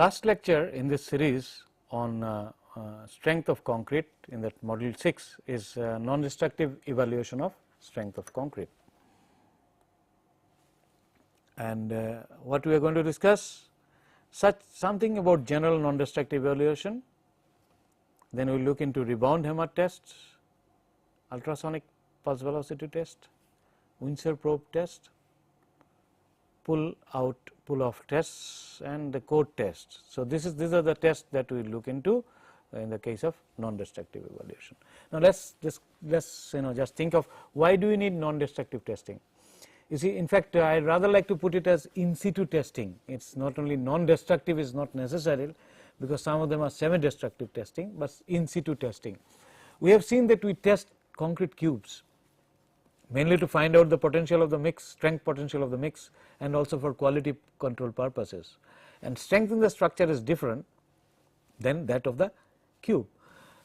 last lecture in this series on strength of concrete, in that module 6 is non-destructive evaluation of strength of concrete. And what we are going to discuss, something about general non-destructive evaluation, then we will look into rebound hammer tests, ultrasonic pulse velocity test, Winsor probe test, pull out pull off tests, and the coat test. So, these are the tests that we will look into in the case of non-destructive evaluation. Now, let's just think of why do we need non-destructive testing. You see, in fact, I rather like to put it as in situ testing. It is not only non-destructive is not necessary, because some of them are semi-destructive testing, but in situ testing. We have seen that we test concrete cubes mainly to find out the potential of the mix, strength potential of the mix, and also for quality control purposes. And strength in the structure is different than that of the cube.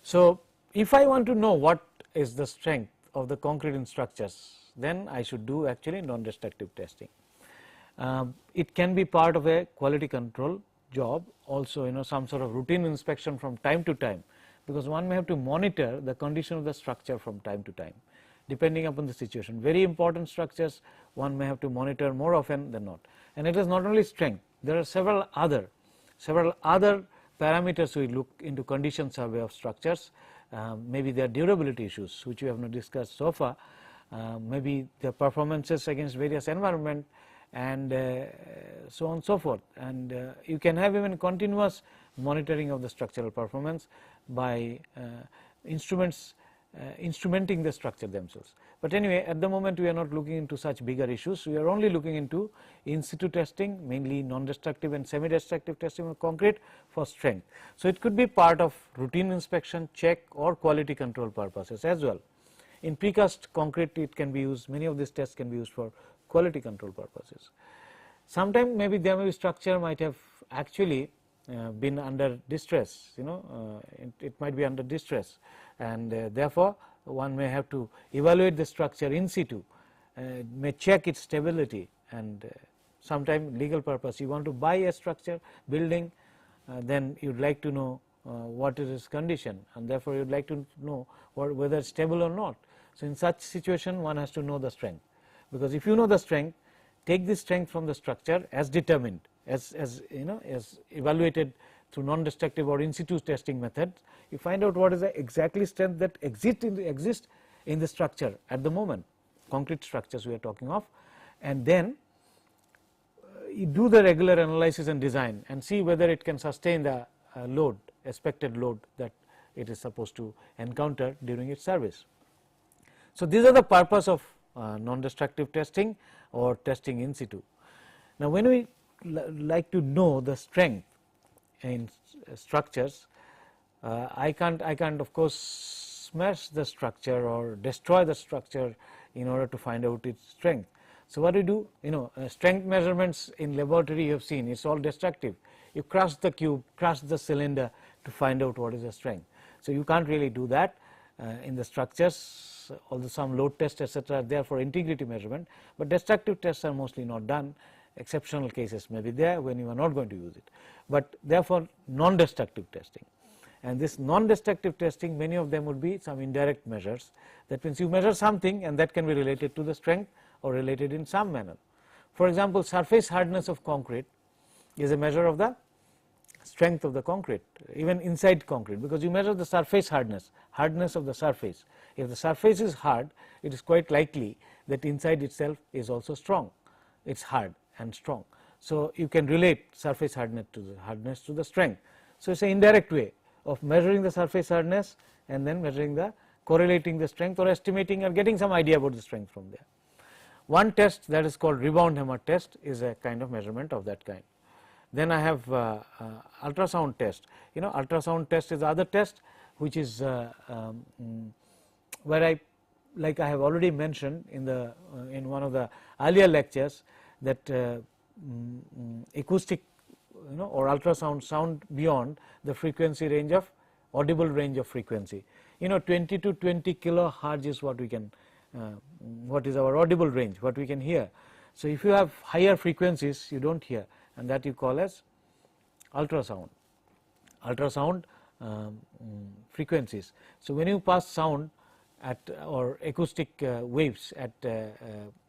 So, if I want to know what is the strength of the concrete in structures, then I should do actually non-destructive testing. It can be part of a quality control job, also some sort of routine inspection from time to time, because one may have to monitor the condition of the structure from time to time depending upon the situation. Very important structures one may have to monitor more often than not. And it is not only strength, there are several other parameters we look into condition survey of structures. Maybe their durability issues which we have not discussed so far, maybe their performances against various environment, and so on and so forth. And you can have even continuous monitoring of the structural performance by instrumenting the structure themselves. But anyway, at the moment we are not looking into such bigger issues. We are only looking into in situ testing, mainly non-destructive and semi-destructive testing of concrete for strength. So, it could be part of routine inspection, check, or quality control purposes as well. In precast concrete it can be used, many of these tests can be used for quality control purposes. Sometimes maybe there may be structure might have actually been under distress, it might be under distress, and therefore, one may have to evaluate the structure in situ, may check its stability, and sometime legal purpose. You want to buy a structure building, then you would like to know what is its condition, and therefore you would like to know whether it is stable or not. So, in such situation one has to know the strength, because if you know the strength, take the strength from the structure as determined, as evaluated through non-destructive or in situ testing methods, you find out what is the exactly strength that exists in the structure at the moment, concrete structures we are talking of, and then you do the regular analysis and design and see whether it can sustain the load, expected load that it is supposed to encounter during its service. So, these are the purpose of non-destructive testing or testing in situ. Now, when we like to know the strength in structures, I can't of course smash the structure or destroy the structure in order to find out its strength. So, what do you do? Strength measurements in laboratory you have seen, it is all destructive. You crush the cube, crush the cylinder to find out what is the strength. So, you can't really do that in the structures, although some load tests etc. are there for integrity measurement, but destructive tests are mostly not done. Exceptional cases may be there when you are not going to use it, but therefore non-destructive testing. And this non-destructive testing, many of them would be some indirect measures. That means you measure something and that can be related to the strength or related in some manner. For example, surface hardness of concrete is a measure of the strength of the concrete, even inside concrete, because you measure the surface hardness of the surface. If the surface is hard, it is quite likely that inside itself is also strong, it is hard and strong. So, you can relate surface hardness to the strength. So, it is an indirect way of measuring the surface hardness and then correlating the strength or estimating or getting some idea about the strength from there. One test that is called rebound hammer test is a kind of measurement of that kind. Then I have ultrasound test. Ultrasound test is the other test which is where I have already mentioned in one of the earlier lectures that acoustic or ultrasound sound beyond the frequency range of audible range of frequency. 20 to 20 kilohertz is what we can what is our audible range, what we can hear. So, if you have higher frequencies you do not hear, and that you call as ultrasound frequencies. So, when you pass sound at or acoustic waves at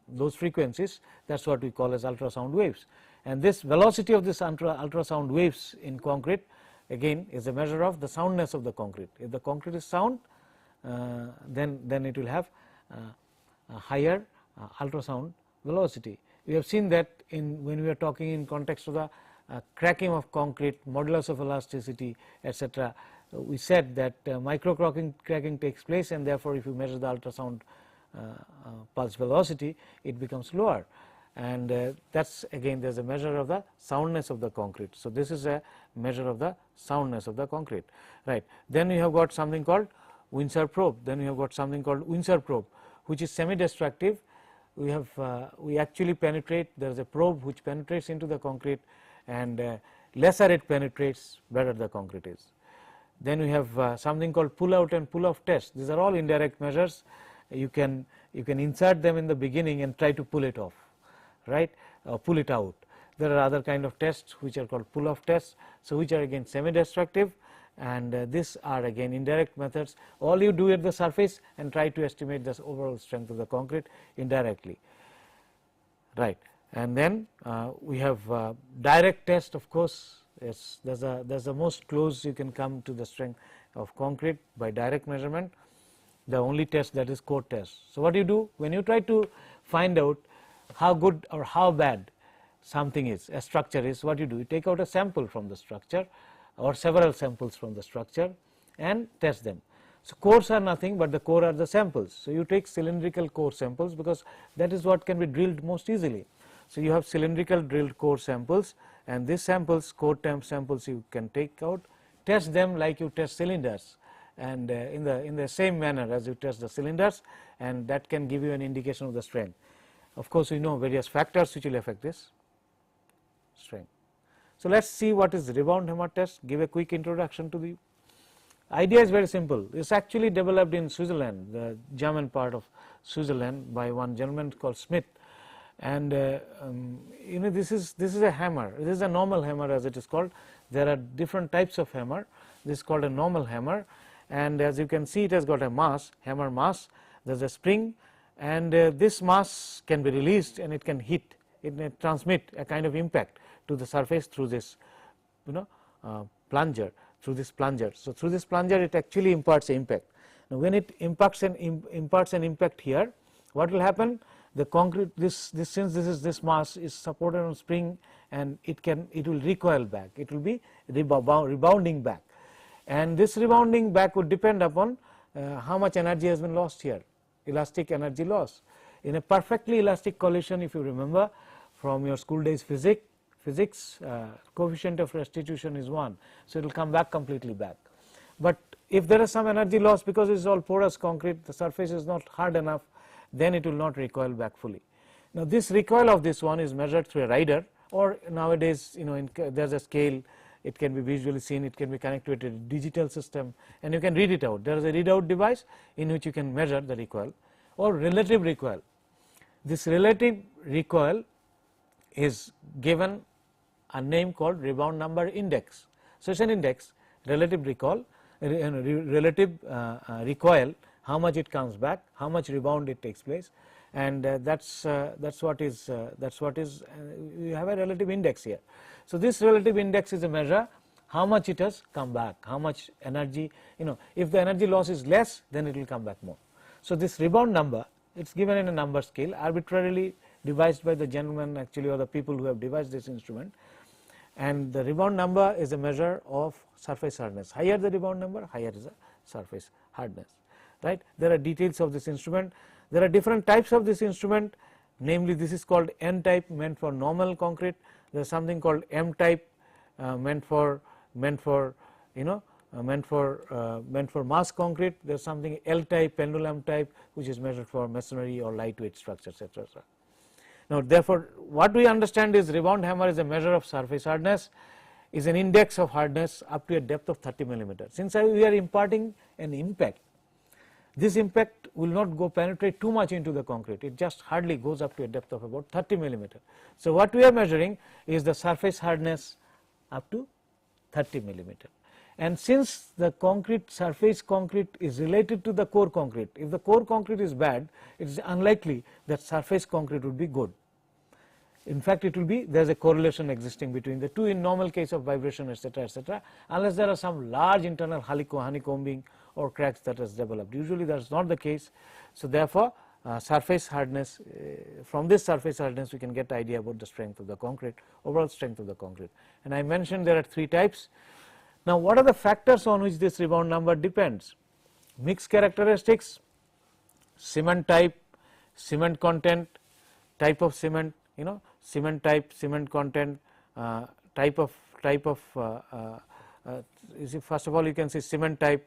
those frequencies, that is what we call as ultrasound waves. And this velocity of this ultrasound waves in concrete again is a measure of the soundness of the concrete. If the concrete is sound, then it will have a higher ultrasound velocity. We have seen that in when we are talking in context of the cracking of concrete, modulus of elasticity, etc. We said that micro cracking takes place, and therefore, if you measure the ultrasound pulse velocity, it becomes lower, and that is again there is a measure of the soundness of the concrete. So, this is a measure of the soundness of the concrete, right. Then we have got something called Winsor probe, which is semi-destructive. We have we actually penetrate, there is a probe which penetrates into the concrete, and lesser it penetrates, better the concrete is. Then we have something called pull out and pull off test. These are all indirect measures. You can insert them in the beginning and try to pull it off, right, pull it out. There are other kind of tests which are called pull off tests, so which are again semi-destructive, and these are again indirect methods. All you do at the surface and try to estimate the overall strength of the concrete indirectly, right. And then we have direct test, of course. Yes, there's the most close you can come to the strength of concrete by direct measurement. The only test, that is core test. So, what you do when you try to find out how good or how bad something is, a structure is, what you do? You take out a sample from the structure or several samples from the structure and test them. So, cores are nothing but the core are the samples. So, you take cylindrical core samples, because that is what can be drilled most easily. So, you have cylindrical drilled core samples, and these samples, core temp samples, you can take out, test them like you test cylinders, and in the same manner as you test the cylinders, and that can give you an indication of the strength. Of course, we know various factors which will affect this strength. So, let us see what is rebound hammer test, give a quick introduction to the idea. Is very simple. It is actually developed in Switzerland, the German part of Switzerland, by one gentleman called Schmidt. And you know, this is a hammer. This is a normal hammer, as it is called. There are different types of hammer. This is called a normal hammer, and as you can see, it has got a mass, hammer mass. There is a spring, and this mass can be released, and it can hit, it may transmit a kind of impact to the surface through this, you know, plunger, through this plunger. So, through this plunger, it actually imparts an impact. Now, when it imparts an impact here, what will happen? The concrete, since this mass is supported on spring, and it will recoil back, it will be rebounding back, and this rebounding back would depend upon how much energy has been lost here, elastic energy loss. In a perfectly elastic collision, if you remember from your school days physics, coefficient of restitution is 1, so it will come back completely back. But if there is some energy loss, because it is all porous concrete, the surface is not hard enough, then it will not recoil back fully. Now, this recoil of this one is measured through a rider, or nowadays, you know, there is a scale, it can be visually seen, it can be connected to a digital system, and you can read it out. There is a readout device in which you can measure the recoil or relative recoil. This relative recoil is given a name called rebound number index. So, it is an index, relative recoil, how much it comes back, how much rebound it takes place, and that's what is you have a relative index here. So, this relative index is a measure how much it has come back, how much energy, you know, if the energy loss is less, then it will come back more. So, this rebound number, it is given in a number scale, arbitrarily devised by the gentleman actually, or the people who have devised this instrument, and the rebound number is a measure of surface hardness. Higher the rebound number, higher is the surface hardness. Right. There are details of this instrument. There are different types of this instrument, namely this is called N type, meant for normal concrete. There is something called M type, meant for you know, meant for mass concrete. There is something L type, pendulum type, which is measured for masonry or lightweight structures, etc. Now, therefore, what we understand is rebound hammer is a measure of surface hardness, is an index of hardness up to a depth of 30 millimeter. Since we are imparting an impact, this impact will not go penetrate too much into the concrete, it just hardly goes up to a depth of about 30 millimeter. So, what we are measuring is the surface hardness up to 30 millimeter. And since the concrete surface concrete is related to the core concrete, if the core concrete is bad, it is unlikely that surface concrete would be good. In fact, it will be there is a correlation existing between the two in normal case of vibration, etc., unless there are some large internal honeycombing or cracks that has developed. Usually that is not the case. So therefore, surface hardness, from this surface hardness we can get idea about the strength of the concrete, overall strength of the concrete. And I mentioned there are 3 types. Now, what are the factors on which this rebound number depends? Mixed characteristics, cement type, cement content, type of cement, cement type, cement content, type of first of all you can see cement type,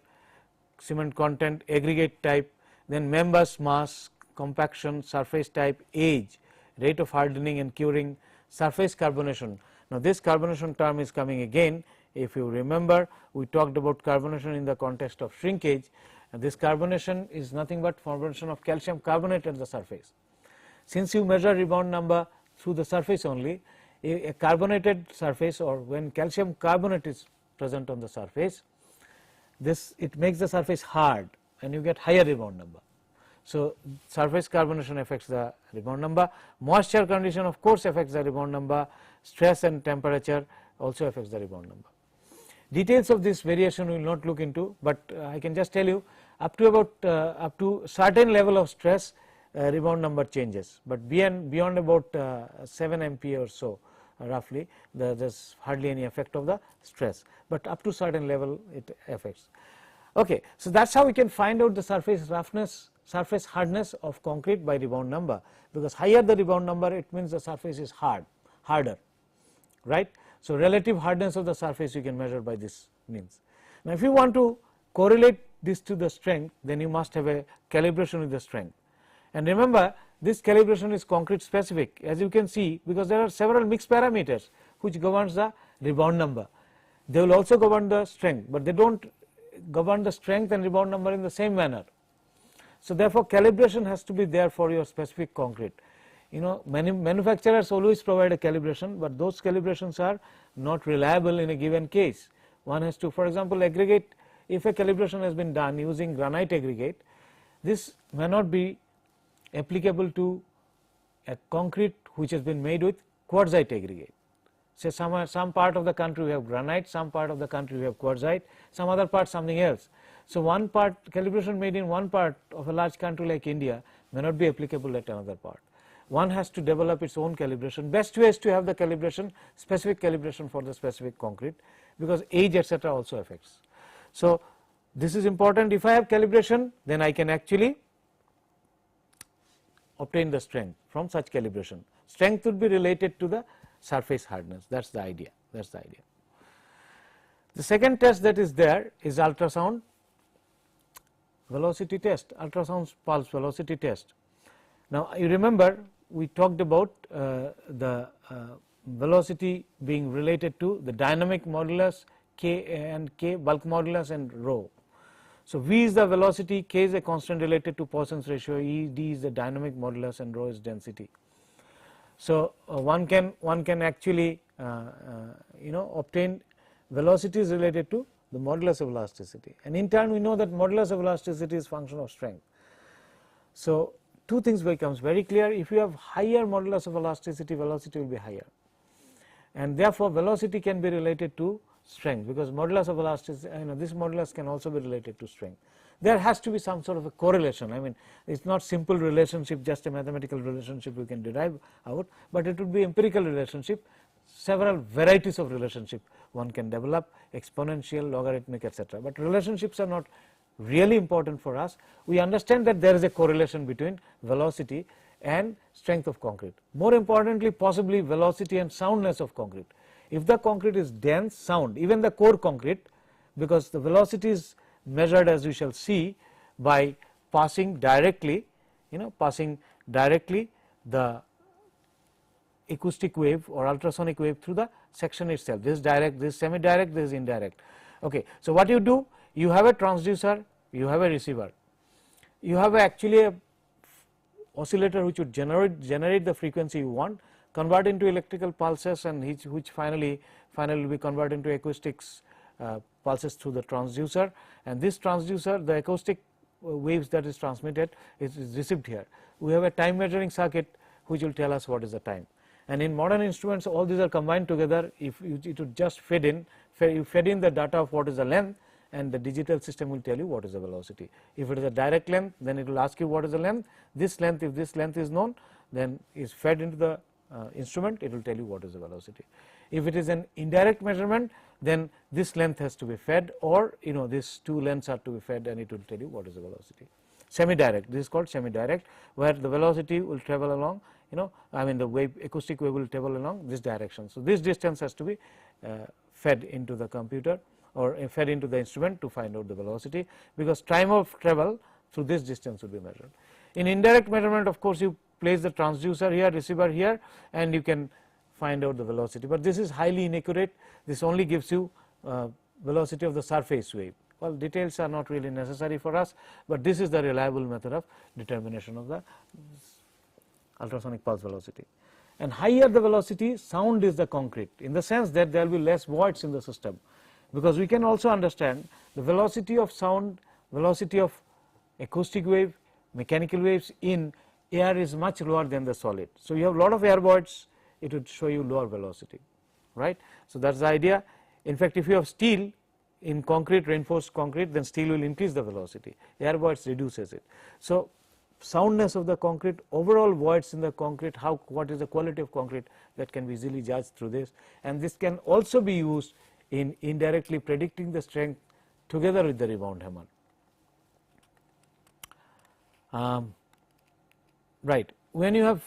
cement content, aggregate type, then members mass, compaction, surface type, age, rate of hardening and curing, surface carbonation. Now, this carbonation term is coming again. If you remember, we talked about carbonation in the context of shrinkage, and this carbonation is nothing but formation of calcium carbonate at the surface. Since you measure rebound number through the surface only, a carbonated surface or when calcium carbonate is present on the surface, it makes the surface hard and you get higher rebound number. So, surface carbonation affects the rebound number, moisture condition of course affects the rebound number, stress and temperature also affects the rebound number. Details of this variation we will not look into, but I can just tell you up to certain level of stress rebound number changes, but beyond about 7 MPa or so roughly there is hardly any effect of the stress, but up to certain level it affects. Okay, so that is how we can find out the surface roughness, surface hardness of concrete by rebound number, because higher the rebound number it means the surface is harder, right. So, relative hardness of the surface you can measure by this means. Now, if you want to correlate this to the strength, then you must have a calibration with the strength. And remember, this calibration is concrete specific, as you can see, because there are several mixed parameters which governs the rebound number. They will also govern the strength, but they do not govern the strength and rebound number in the same manner. So, therefore, calibration has to be there for your specific concrete. Many manufacturers always provide a calibration, but those calibrations are not reliable in a given case. One has to, for example, aggregate, if a calibration has been done using granite aggregate, this may not be applicable to a concrete which has been made with quartzite aggregate. Say some part of the country we have granite, some part of the country we have quartzite, some other part something else. So, one part calibration made in one part of a large country like India may not be applicable at another part. One has to develop its own calibration. Best way is to have the calibration, specific calibration for the specific concrete, because age etc. also affects. So, this is important. If I have calibration, then I can actually obtain the strength from such calibration. Strength would be related to the surface hardness, that is the idea, that is the idea. The second test that is there is ultrasound velocity test, ultrasound pulse velocity test. Now, you remember we talked about the velocity being related to the dynamic modulus K and K, bulk modulus and rho. So, V is the velocity, K is a constant related to Poisson's ratio, E, D is the dynamic modulus and rho is density. So, one can actually obtain velocities related to the modulus of elasticity, and in turn we know that modulus of elasticity is function of strength. So, two things becomes very clear. If you have higher modulus of elasticity, velocity will be higher, and therefore velocity can be related to strength, because modulus of elasticity, this modulus can also be related to strength. There has to be some sort of a correlation. I mean, it is not simple relationship, just a mathematical relationship we can derive out, but it would be empirical relationship, several varieties of relationship one can develop, exponential, logarithmic, etc. But relationships are not really important for us. We understand that there is a correlation between velocity and strength of concrete. More importantly, possibly velocity and soundness of concrete. If the concrete is dense, sound, even the core concrete, because the velocity is measured, as we shall see, by passing directly, the acoustic wave or ultrasonic wave through the section itself. This is direct, this is semi-direct, this is indirect. Okay. So, what you do? You have a transducer, you have a receiver, you have actually a oscillator which would generate the frequency you want, convert into electrical pulses, and which finally will be converted into acoustics pulses through the transducer, and this transducer, the acoustic waves that is transmitted is received here. We have a time measuring circuit which will tell us what is the time, and in modern instruments all these are combined together. If it would just fed in the data of what is the length, and the digital system will tell you what is the velocity. If it is a direct length, then it will ask you what is the length. This length, if this length is known, then is fed into the instrument, it will tell you what is the velocity. If it is an indirect measurement, then this length has to be fed, or these two lengths are to be fed, and it will tell you what is the velocity. Semi-direct, this is called semi-direct, where the velocity will travel along, the wave, acoustic wave will travel along this direction. So, this distance has to be fed into the computer or fed into the instrument to find out the velocity, because time of travel through this distance will be measured. In indirect measurement, of course, you place the transducer here, receiver here, and you can find out the velocity, but this is highly inaccurate. This only gives you velocity of the surface wave. Well, details are not really necessary for us, but this is the reliable method of determination of the ultrasonic pulse velocity. And higher the velocity, sound is the concrete, in the sense that there will be less voids in the system, because we can also understand the velocity of sound, velocity of acoustic wave, mechanical waves in air is much lower than the solid. So, you have a lot of air voids, it would show you lower velocity, right. So, that is the idea. In fact, if you have steel in concrete, reinforced concrete, then steel will increase the velocity, air voids reduces it. So, soundness of the concrete, overall voids in the concrete, what is the quality of concrete, that can be easily judged through this, and this can also be used in indirectly predicting the strength together with the rebound hammer. Right. When you have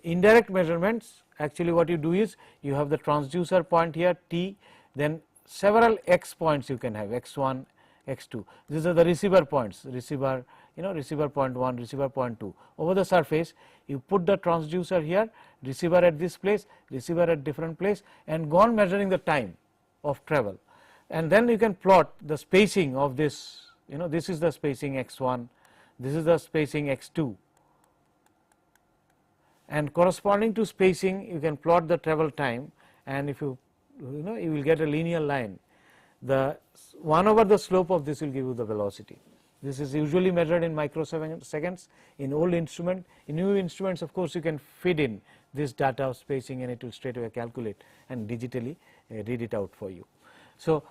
indirect measurements, actually what you do is you have the transducer point here T, then several X points you can have, X1, X2. These are the receiver points, receiver point 1, receiver point 2. Over the surface, you put the transducer here, receiver at this place, receiver at different place, and go on measuring the time of travel, and then you can plot the spacing of this. This is the spacing X1, this is the spacing X2, and corresponding to spacing you can plot the travel time, and if you will get a linear line. The 1 over the slope of this will give you the velocity. This is usually measured in microseconds in old instrument. In new instruments, of course, you can feed in this data of spacing, and it will straight away calculate and digitally read it out for you. So,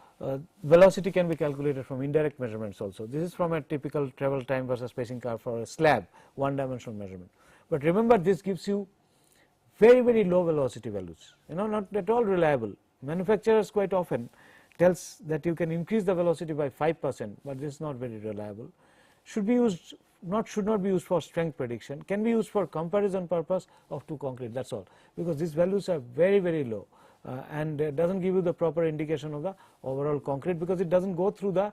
velocity can be calculated from indirect measurements also. This is from a typical travel time versus spacing curve for a slab, one dimensional measurement. But remember, this gives you very low velocity values, not at all reliable. Manufacturers quite often tells that you can increase the velocity by 5%, but this is not very reliable. Should not be used for strength prediction, can be used for comparison purpose of two concrete, that is all, because these values are very low, and does not give you the proper indication of the overall concrete, because it does not go through the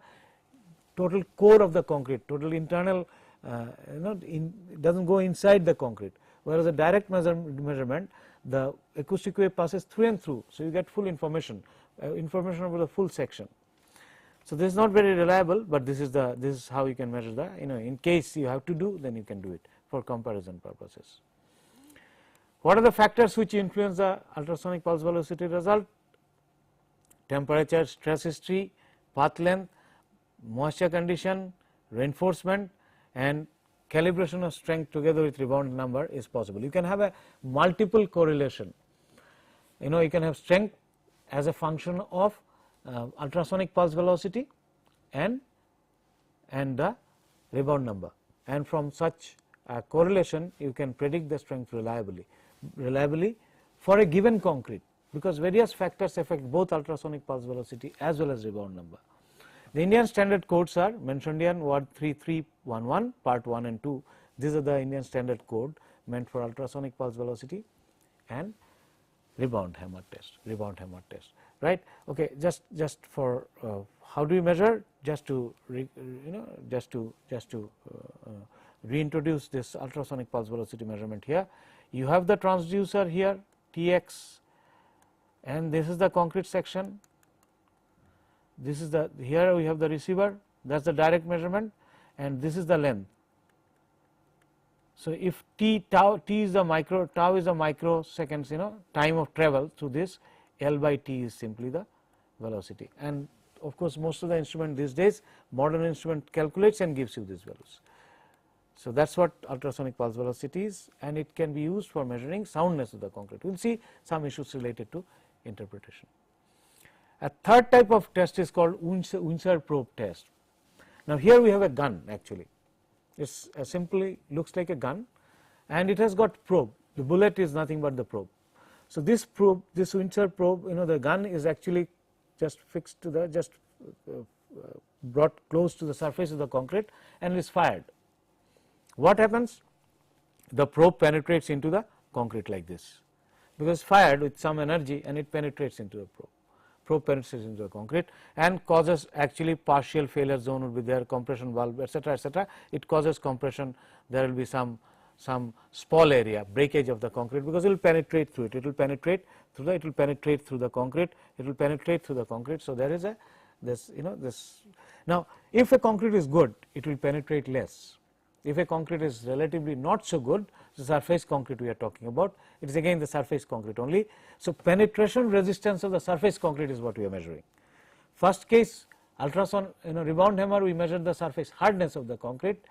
total core of the concrete, total internal, it does not go inside the concrete, whereas a direct measurement, the acoustic wave passes through and through. So, you get full information about the full section. So, this is not very reliable, but this is how you can measure the, in case you have to do, then you can do it for comparison purposes. What are the factors which influence the ultrasonic pulse velocity result? Temperature, stress history, path length, moisture condition, reinforcement, and calibration of strength together with rebound number is possible. You can have a multiple correlation. You can have strength as a function of ultrasonic pulse velocity and the rebound number, and from such correlation you can predict the strength reliably for a given concrete, because various factors affect both ultrasonic pulse velocity as well as rebound number. The Indian standard codes are mentioned here in Word 3311 part 1 and 2. These are the Indian standard code meant for ultrasonic pulse velocity and rebound hammer test, right. Okay, just for how do you measure, just to reintroduce this ultrasonic pulse velocity measurement here. You have the transducer here Tx, and this is the concrete section. This is here we have the receiver, that is the direct measurement, and this is the length. So, if t is the tau is the microseconds time of travel through this, L by t is simply the velocity, and of course, most of the instrument these days, modern instrument calculates and gives you these values. So, that is what ultrasonic pulse velocity is, and it can be used for measuring soundness of the concrete. We will see some issues related to interpretation. A third type of test is called Windser probe test. Now, here we have a gun actually, it simply looks like a gun and it has got probe, the bullet is nothing but the probe. So, this probe, this Windser probe, the gun is actually just fixed to the brought close to the surface of the concrete and is fired. What happens? The probe penetrates into the concrete like this, because fired with some energy and it penetrates into the probe. Probe penetrates into the concrete and causes actually partial failure zone will be there, compression valve, etc., etc. It causes compression, there will be some spall area, breakage of the concrete, because it will penetrate through it, it will penetrate through it will penetrate through the concrete, it will penetrate through the concrete. So, there is a this. Now, if a concrete is good, it will penetrate less. If a concrete is relatively not so good, the surface concrete we are talking about, it is again the surface concrete only. So, penetration resistance of the surface concrete is what we are measuring. First case, ultrasound rebound hammer, we measured the surface hardness of the concrete.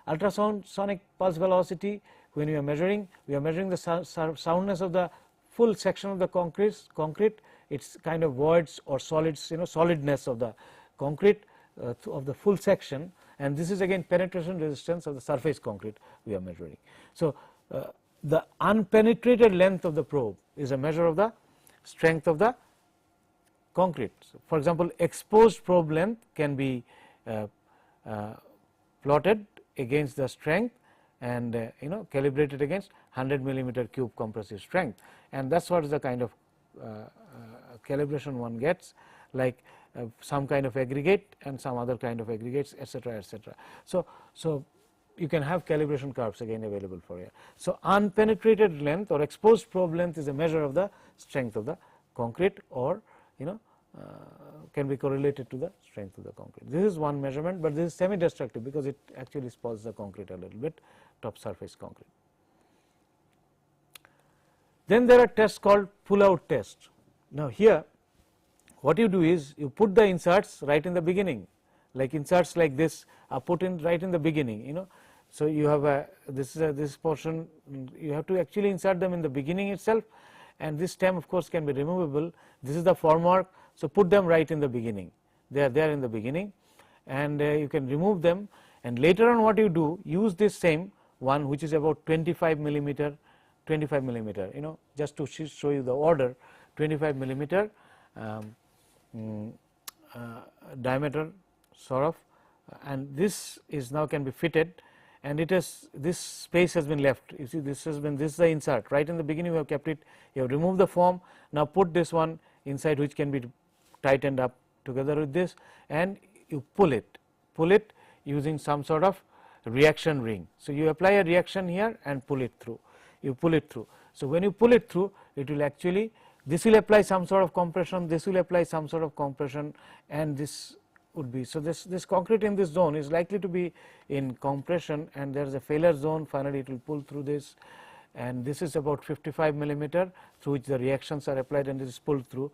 Ultrasonic pulse velocity, when we are measuring the soundness of the full section of the concrete, its kind of voids or solids, solidness of the concrete of the full section, and this is again penetration resistance of the surface concrete we are measuring. So, the unpenetrated length of the probe is a measure of the strength of the concrete. So, for example, exposed probe length can be plotted against the strength and calibrated against 100 millimeter cube compressive strength, and that is what is the kind of calibration one gets, like some kind of aggregate and some other kind of aggregates, etc., etc. So, you can have calibration curves again available for you. So, unpenetrated length or exposed probe length is a measure of the strength of the concrete, or can be correlated to the strength of the concrete. This is one measurement, but this is semi destructive because it actually spoils the concrete a little bit, top surface concrete. Then there are tests called pull out test. Now, here what you do is you put the inserts right in the beginning, like inserts like this are put in right in the beginning, So, you have this portion, you have to actually insert them in the beginning itself, and this stem of course can be removable. This is the formwork. So, put them right in the beginning, they are there in the beginning, and you can remove them, and later on what you do, use this same one which is about 25 millimeter, just to show you the order, 25 millimeter diameter sort of, and this is now can be fitted, and it is, this space has been left. You see, this is the insert right in the beginning, you have kept it, you have removed the form, now put this one inside which can be tightened up together with this, and you pull it using some sort of reaction ring. So, you apply a reaction here and pull it through, you pull it through. So, when you pull it through, it will actually, this will apply some sort of compression, this will apply some sort of compression, and this would be. So, this concrete in this zone is likely to be in compression, and there is a failure zone, finally it will pull through this, and this is about 55 millimeter through which the reactions are applied and it is pulled through,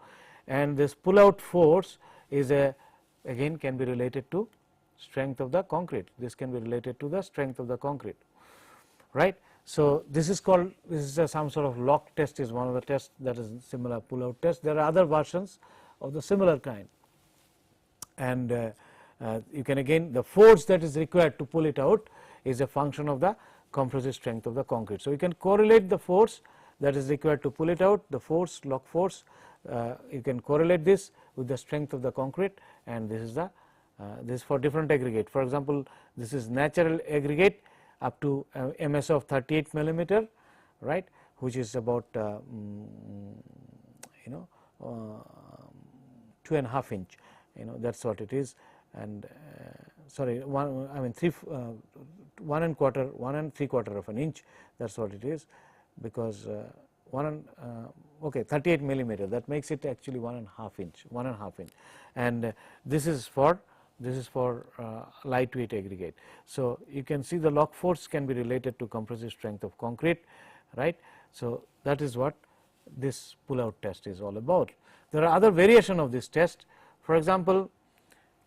and this pull out force is again can be related to strength of the concrete, this can be related to the strength of the concrete, right. So, this is called, this is some sort of lock test, is one of the tests that is similar pull out test. There are other versions of the similar kind, and you can again, the force that is required to pull it out is a function of the compressive strength of the concrete. So, you can correlate the force that is required to pull it out, the force, lock force, you can correlate this with the strength of the concrete, and this is the this for different aggregate. For example, this is natural aggregate up to MS of 38 millimeter, right, which is about 2.5 inch, that is what it is, and sorry, 1 1.75 of an inch, that is what it is, because 38 millimeter, that makes it actually 1.5 inch, and this is for this is for lightweight aggregate. So, you can see the lock force can be related to compressive strength of concrete, right. So, that is what this pull out test is all about. There are other variation of this test. For example,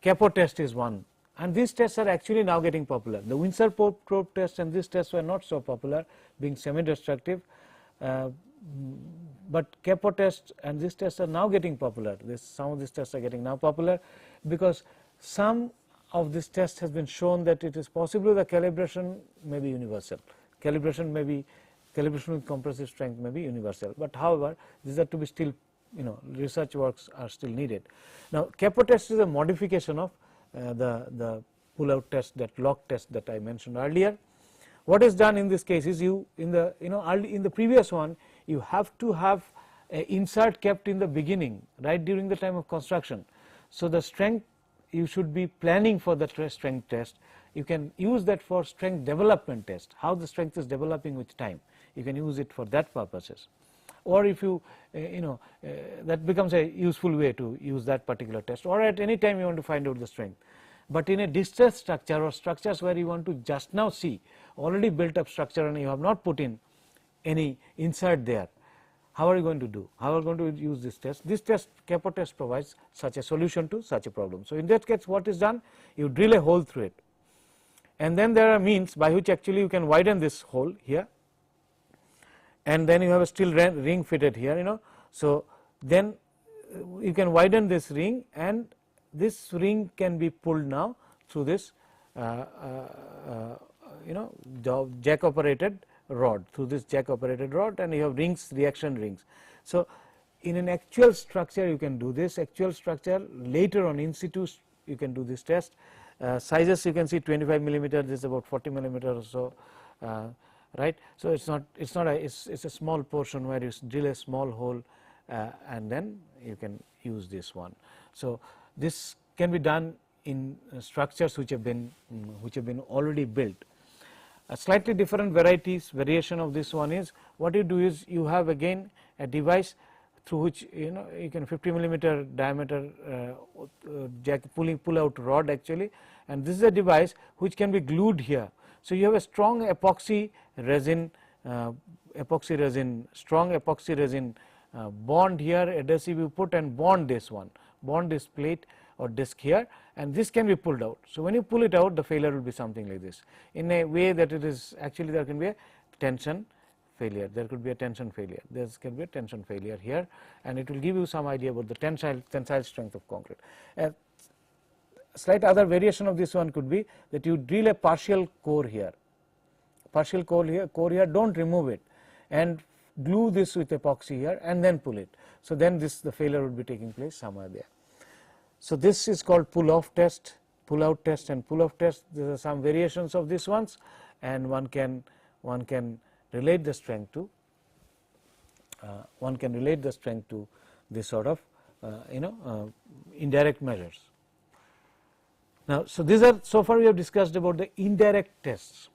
Capot test is one, and these tests are actually now getting popular. The Windsor probe test and this test were not so popular, being semi destructive, but Capot test and this test are now getting popular. Some of these tests are getting now popular, because some of this test has been shown that it is possible the calibration may be universal. Calibration with compressive strength may be universal, but however, these are to be still, research works are still needed. Now, Capot test is a modification of the pull out test, that lock test that I mentioned earlier. What is done in this case is in the previous one, you have to have an insert kept in the beginning, right during the time of construction. So, the strength, you should be planning for the strength test. You can use that for strength development test, how the strength is developing with time. You can use it for that purposes, or if you that becomes a useful way to use that particular test, or at any time you want to find out the strength. But in a distressed structure or structures where you want to just now see already built up structure and you have not put in any insert there, how are you going to do? How are you going to use this test? This test, Capot test, provides such a solution to such a problem. So, in that case, what is done? You drill a hole through it, and then there are means by which actually you can widen this hole here, and then you have a steel ring fitted here, So, then you can widen this ring, and this ring can be pulled now through this jack operated rod, and you have rings, reaction rings. So, in an actual structure you can do this, actual structure, later on in situ you can do this test. Sizes you can see 25 millimeter, this is about 40 millimeter or so, right. So, it's a small portion where you drill a small hole and then you can use this one. So, this can be done in structures which have been already built. A slightly different variation of this one is, what you do is you have again a device through which you can 50 millimeter diameter jack pull out rod actually, and this is a device which can be glued here. So, you have a strong epoxy resin bond here, adhesive you put and bond this plate or disc here, and this can be pulled out. So, when you pull it out, the failure will be something like this, in a way that it is actually there can be a tension failure, there can be a tension failure here, and it will give you some idea about the tensile strength of concrete. A slight other variation of this one could be that you drill a partial core here, do not remove it, and glue this with epoxy here and then pull it. So, then the failure would be taking place somewhere there. So, this is called pull out test and pull off test. There are some variations of these ones, and one can relate the strength to this sort of indirect measures. Now, so far we have discussed about the indirect tests.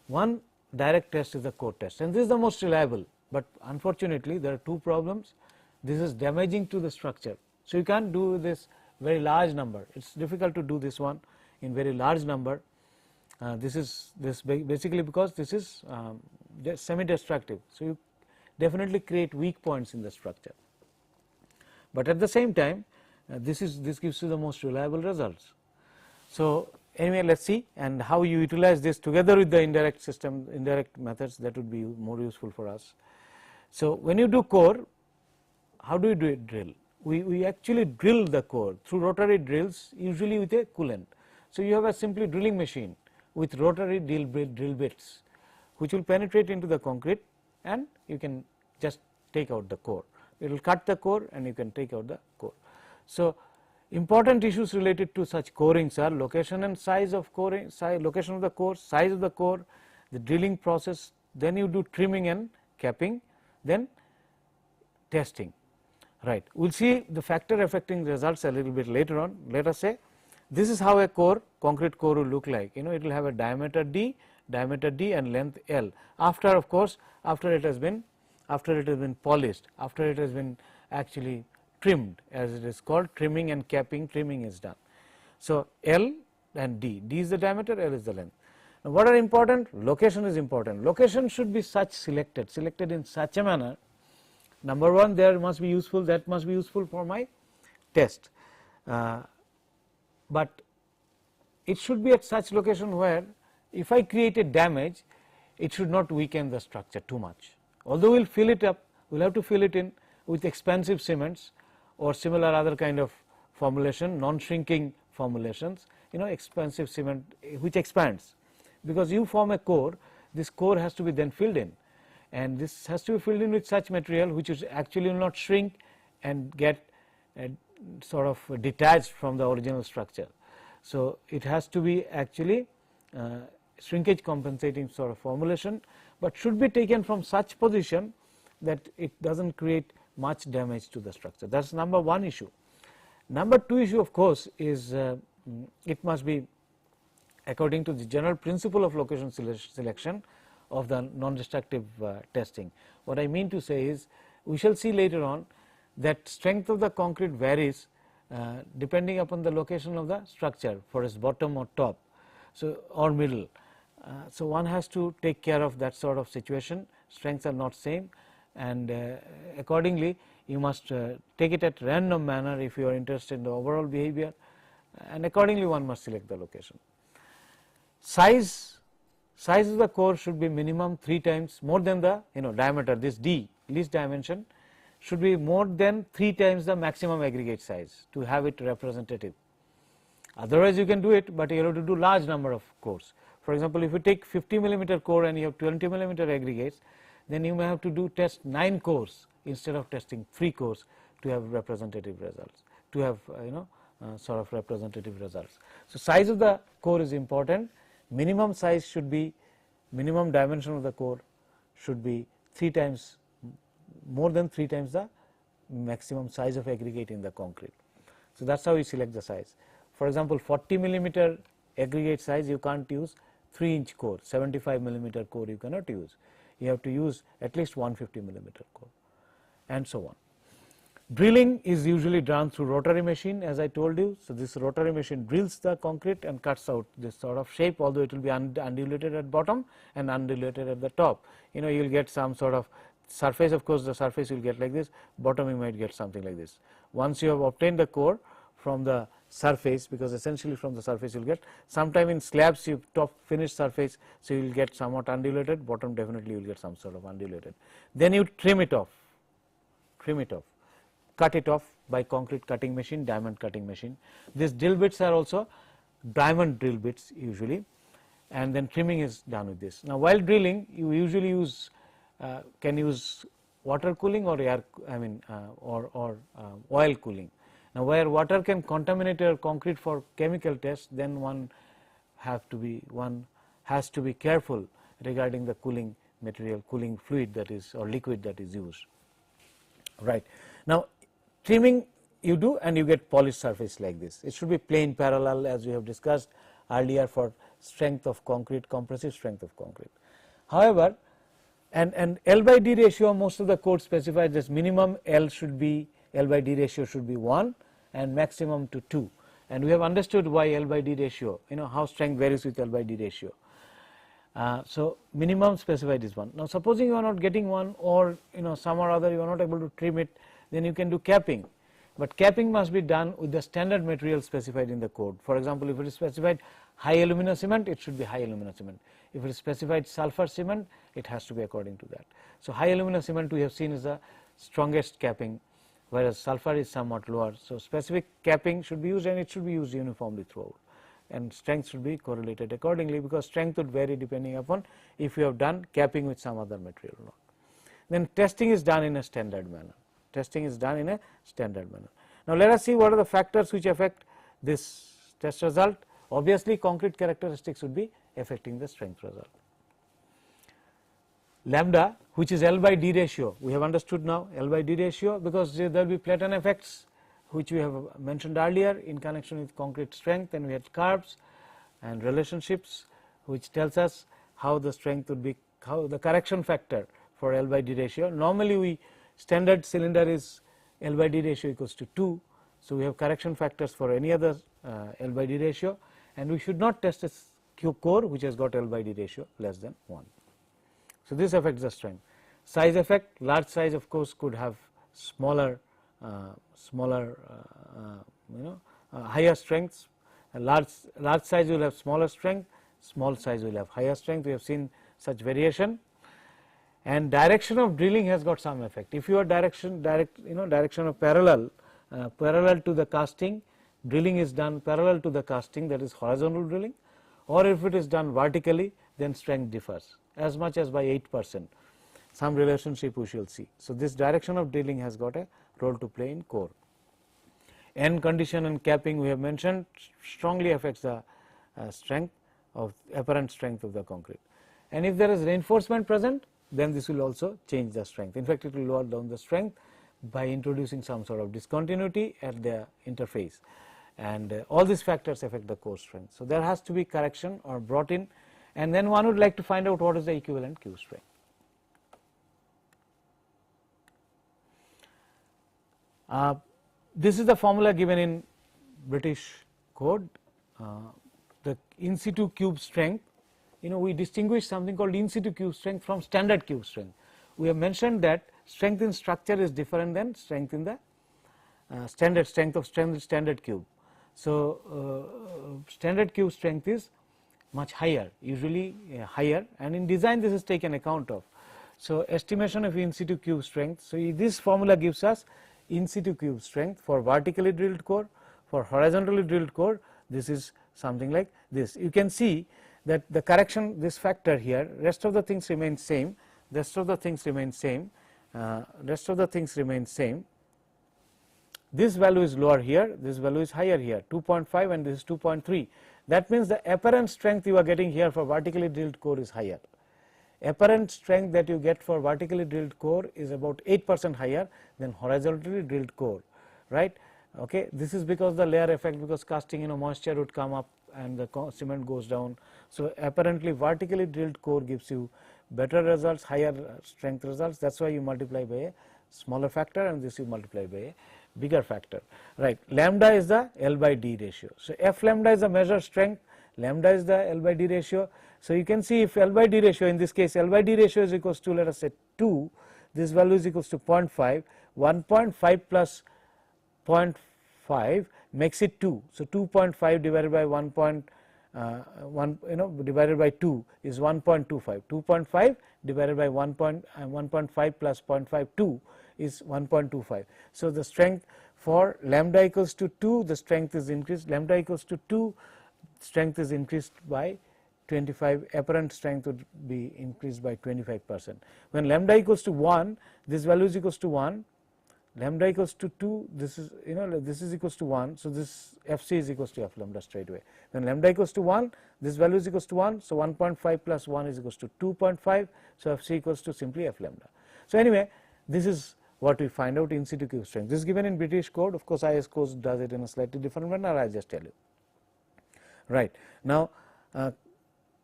One direct test is the core test, and this is the most reliable, but unfortunately there are two problems. This is damaging to the structure. So, you can't do this very large number, it is difficult to do this one in very large number. This basically because this is semi destructive. So, you definitely create weak points in the structure, but at the same time this gives you the most reliable results. So, anyway, let us see and how you utilize this together with the indirect methods, that would be more useful for us. So, when you do core, how do you do it drill? We actually drill the core through rotary drills, usually with a coolant. So, you have a simply drilling machine with rotary drill bits which will penetrate into the concrete, and you can just take out the core. It will cut the core and you can take out the core. So, important issues related to such corings are location and size of coring, location of the core, size of the core, the drilling process, then you do trimming and capping, then testing. Right. We will see the factor affecting results a little bit later on. Let us say this is how a concrete core will look like. It will have a diameter D and length L. After, of course, after it has been polished, after it has been actually trimmed, as it is called trimming and capping. Trimming is done. So, L and D, D is the diameter, L is the length. Now, what are important? Location is important. Location should be selected in such a manner. Number one, there must be useful, that must be useful for my test, but it should be at such location where if I create a damage, it should not weaken the structure too much. Although we will fill it up, we will have to fill it in with expansive cements or similar other kind of formulation, non-shrinking formulations, expansive cement which expands, because you form a core, this core has to be then filled in, and this has to be filled in with such material which is actually will not shrink and get sort of detached from the original structure. So, it has to be actually shrinkage compensating sort of formulation, but should be taken from such position that it does not create much damage to the structure. That is number one issue. Number two issue, of course, is it must be according to the general principle of location selection of the non-destructive testing. What I mean to say is, we shall see later on that strength of the concrete varies depending upon the location of the structure for its bottom or top, so or middle. So, one has to take care of that sort of situation. Strengths are not same, and accordingly you must take it at random manner if you are interested in the overall behavior, and accordingly one must select the location. Size of the core should be minimum 3 times more than the diameter. This D, least dimension, should be more than 3 times the maximum aggregate size to have it representative. Otherwise you can do it, but you have to do large number of cores. For example, if you take 50 millimeter core and you have 20 millimeter aggregates, then you may have to test 9 cores instead of testing 3 cores to have representative results, to have sort of representative results. So, size of the core is important. Minimum size should be, minimum dimension of the core should be 3 times, more than 3 times the maximum size of aggregate in the concrete. So, that is how we select the size. For example, 40 millimeter aggregate size you can't use 3-inch core, 75 millimeter core you cannot use. You have to use at least 150 millimeter core, and so on. Drilling is usually done through rotary machine, as I told you. So, this rotary machine drills the concrete and cuts out this sort of shape, although it will be undulated at bottom and undulated at the top. You will get some sort of surface, of course, the surface you will get like this, bottom you might get something like this. Once you have obtained the core from the surface, because essentially from the surface you will get, sometime in slabs you top finished surface, so you will get somewhat undulated, bottom definitely you will get some sort of undulated. Then you trim it off, cut it off by concrete cutting machine, diamond cutting machine. These drill bits are also diamond drill bits usually, and then trimming is done with this. Now, while drilling you usually use can use water cooling or air, or oil cooling. Now, where water can contaminate your concrete for chemical test, then one has to be careful regarding the cooling material, cooling fluid that is, or liquid that is used. Right. Now, trimming you do and you get polished surface like this. It should be plane parallel, as we have discussed earlier, for strength of concrete, compressive strength of concrete. However, and L by D ratio, most of the codes specify this minimum L by D ratio should be 1 and maximum to 2, and we have understood why L by D ratio, how strength varies with L by D ratio. So, minimum specified is 1. Now, supposing you are not getting 1, or some or other you are not able to trim it, then you can do capping, but capping must be done with the standard material specified in the code. For example, if it is specified high alumina cement, it should be high alumina cement. If it is specified sulfur cement, it has to be according to that. So, high alumina cement we have seen is the strongest capping, whereas sulfur is somewhat lower. So, specific capping should be used, and it should be used uniformly throughout, and strength should be correlated accordingly, because strength would vary depending upon if you have done capping with some other material or not. Then testing is done in a standard manner. Now, let us see what are the factors which affect this test result. Obviously, concrete characteristics would be affecting the strength result. Lambda, which is L by D ratio, we have understood now L by D ratio, because there will be Platon effects which we have mentioned earlier in connection with concrete strength, and we had curves and relationships which tells us how the strength would be, how the correction factor for L by D ratio. Normally, standard cylinder is L by D ratio equals to 2. So, we have correction factors for any other L by D ratio, and we should not test a core which has got L by D ratio less than 1. So, this affects the strength. Size effect, large size of course could have smaller higher strengths. Large size will have smaller strength, small size will have higher strength. We have seen such variation, and direction of drilling has got some effect. If your direction of parallel to the casting, drilling is done parallel to the casting, that is horizontal drilling, or if it is done vertically, then strength differs as much as by 8%. Some relationship we shall see. So, this direction of drilling has got a role to play in core. End condition and capping we have mentioned strongly affects the strength of apparent strength of the concrete, and if there is reinforcement present, then this will also change the strength. In fact, it will lower down the strength by introducing some sort of discontinuity at the interface, and all these factors affect the core strength. So, there has to be correction or brought in, and then one would like to find out what is the equivalent Q strength. This is the formula given in British code. The in situ cube strength, we distinguish something called in situ cube strength from standard cube strength. We have mentioned that strength in structure is different than strength in the standard cube. So, standard cube strength is much higher, usually higher, and in design this is taken account of. So, estimation of in situ cube strength. So, this formula gives us in situ cube strength for vertically drilled core, for horizontally drilled core, this is something like this. You can see that the correction, this factor here, rest of the things remain same, rest of the things remain same, rest of the things remain same. This value is lower here, this value is higher here, 2.5 and this is 2.3. That means the apparent strength you are getting here for vertically drilled core is higher. Apparent strength that you get for vertically drilled core is about 8% higher than horizontally drilled core, right. Okay. This is because the layer effect, because casting moisture would come up and the cement goes down. So, apparently vertically drilled core gives you better results, higher strength results, that is why you multiply by a smaller factor and this you multiply by a bigger factor, right. Lambda is the L by D ratio. So, F lambda is the measured strength, lambda is the L by D ratio. So, you can see if L by D ratio, in this case L by D ratio is equals to, let us say 2, this value is equals to 0.5, 1.5 plus 0.5 makes it 2. So, 2.5 divided by 1 divided by 2 is 1.25, 2.5 divided by 1.5 plus 0.52 is 1.25. So, the strength for lambda equals to 2, the strength is increased, lambda equals to 2, strength is increased by 25, apparent strength would be increased by 25%. When lambda equals to 1, this value is equals to 1, lambda equals to 2, this is this is equals to 1. So, this Fc is equals to F lambda straight away. When lambda equals to 1, this value is equals to 1. So, 1.5 plus 1 is equals to 2.5. So, Fc equals to simply F lambda. So, anyway, this is what we find out in situ cube strength. This is given in British code, of course, IS code does it in a slightly different manner, I just tell you. Right. Now,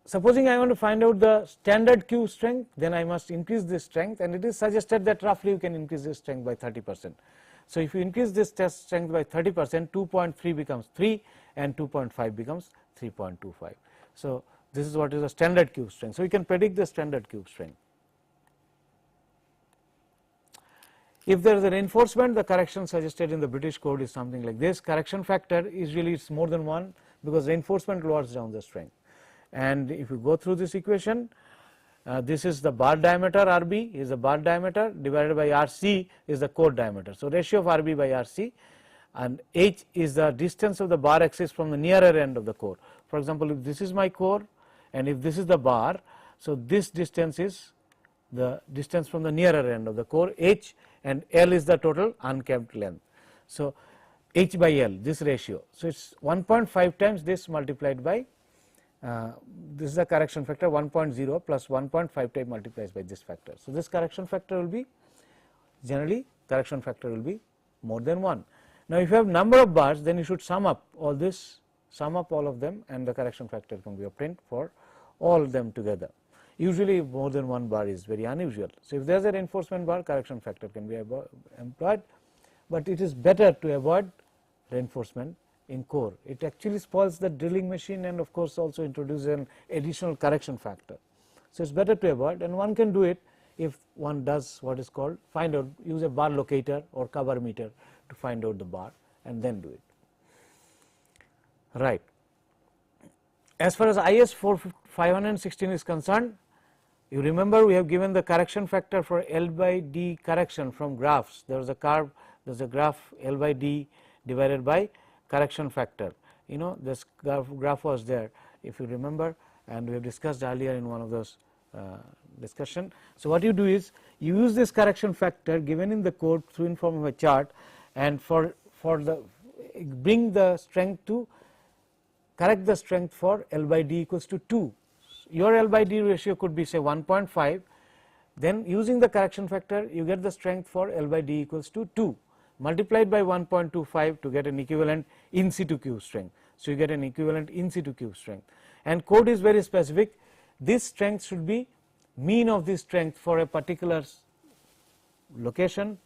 supposing I want to find out the standard cube strength, then I must increase this strength, and it is suggested that roughly you can increase this strength by 30%. So, if you increase this test strength by 30%, 2.3 becomes 3 and 2.5 becomes 3.25. So, this is what is the standard cube strength. So, we can predict the standard cube strength. If there is a reinforcement, the correction suggested in the British code is something like this. Correction factor usually it's more than 1, because reinforcement lowers down the strength. And if you go through this equation, this is the bar diameter, RB is the bar diameter, divided by RC is the core diameter. So, ratio of RB by RC, and H is the distance of the bar axis from the nearer end of the core. For example, if this is my core and if this is the bar, so this distance is the distance from the nearer end of the core, H, and L is the total uncapped length. So, H by L, this ratio. So, it is 1.5 times this multiplied by this is the correction factor 1.0 plus 1.5 times multiplies by this factor. So, this correction factor will be generally correction factor will be more than 1. Now, if you have number of bars, then you should sum up all this, sum up all of them, and the correction factor can be obtained for all of them together. Usually more than 1 bar is very unusual. So, if there is a reinforcement bar, correction factor can be employed, but it is better to avoid reinforcement in core. It actually spoils the drilling machine and of course also introduces an additional correction factor. So, it is better to avoid, and one can do it if one does what is called find out, use a bar locator or cover meter to find out the bar and then do it. Right. As far as IS 516 is concerned, you remember we have given the correction factor for L by D correction from graphs. There was a curve, there is a graph L by D divided by correction factor. You know, this graph was there if you remember, and we have discussed earlier in one of those discussion. So, what you do is you use this correction factor given in the code through in form of a chart, and for the bring the strength to correct the strength for L by D equals to 2. Your L by D ratio could be say 1.5, then using the correction factor you get the strength for L by D equals to 2 multiplied by 1.25 to get an equivalent in situ cube strength. So, you get an equivalent in situ cube strength, and code is very specific. This strength should be mean of this strength for a particular location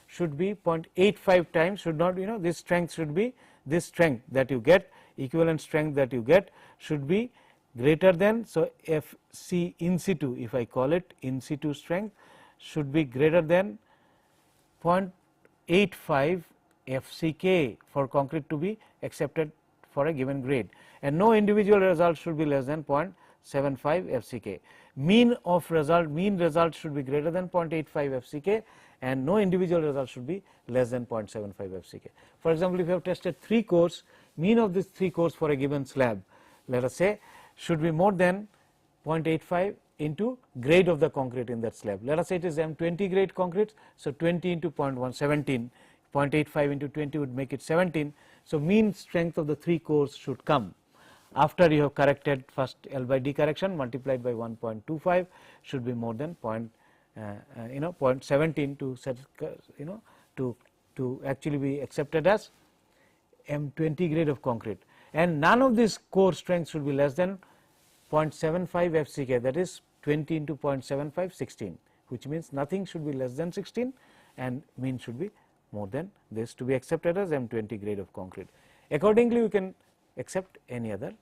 should be 0.85 times, should not, you know, this strength should be, this strength that you get, equivalent strength that you get should be greater than. So, F c in situ, if I call it in situ strength, should be greater than 0.85 FCK for concrete to be accepted for a given grade, and no individual result should be less than 0.75 FCK. Mean result should be greater than 0.85 FCK, and no individual result should be less than 0.75 FCK. For example, if you have tested 3 cores, mean of these 3 cores for a given slab, let us say, should be more than 0.85 into grade of the concrete in that slab. Let us say it is M20 grade concrete. So, 20 into 0.117, 0.85 into 20 would make it 17. So, mean strength of the 3 cores should come after you have corrected first L by D correction multiplied by 1.25 should be more than 0.17 to set, to actually be accepted as M20 grade of concrete, and none of these core strengths should be less than 0.75 FCK, that is 20 into 0.75 16, which means nothing should be less than 16 and mean should be more than this to be accepted as M20 grade of concrete. Accordingly, we can accept any other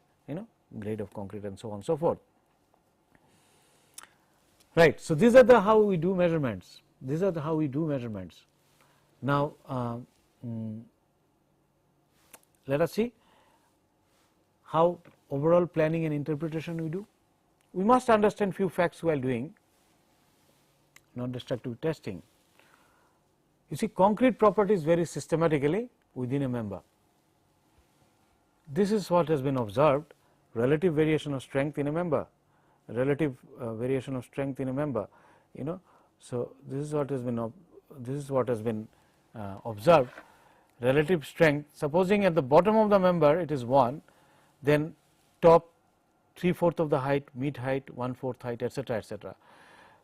grade of concrete and so on and so forth. Right. So, these are the how we do measurements. Now, let us see how overall planning and interpretation we do. We must understand few facts while doing non-destructive testing. You see, concrete properties vary systematically within a member. This is what has been observed: relative variation of strength in a member, variation of strength in a member. So this is what has been observed. Relative strength. Supposing at the bottom of the member it is 1, then top 3/4 of the height, mid height, 1/4 height, etc., etc.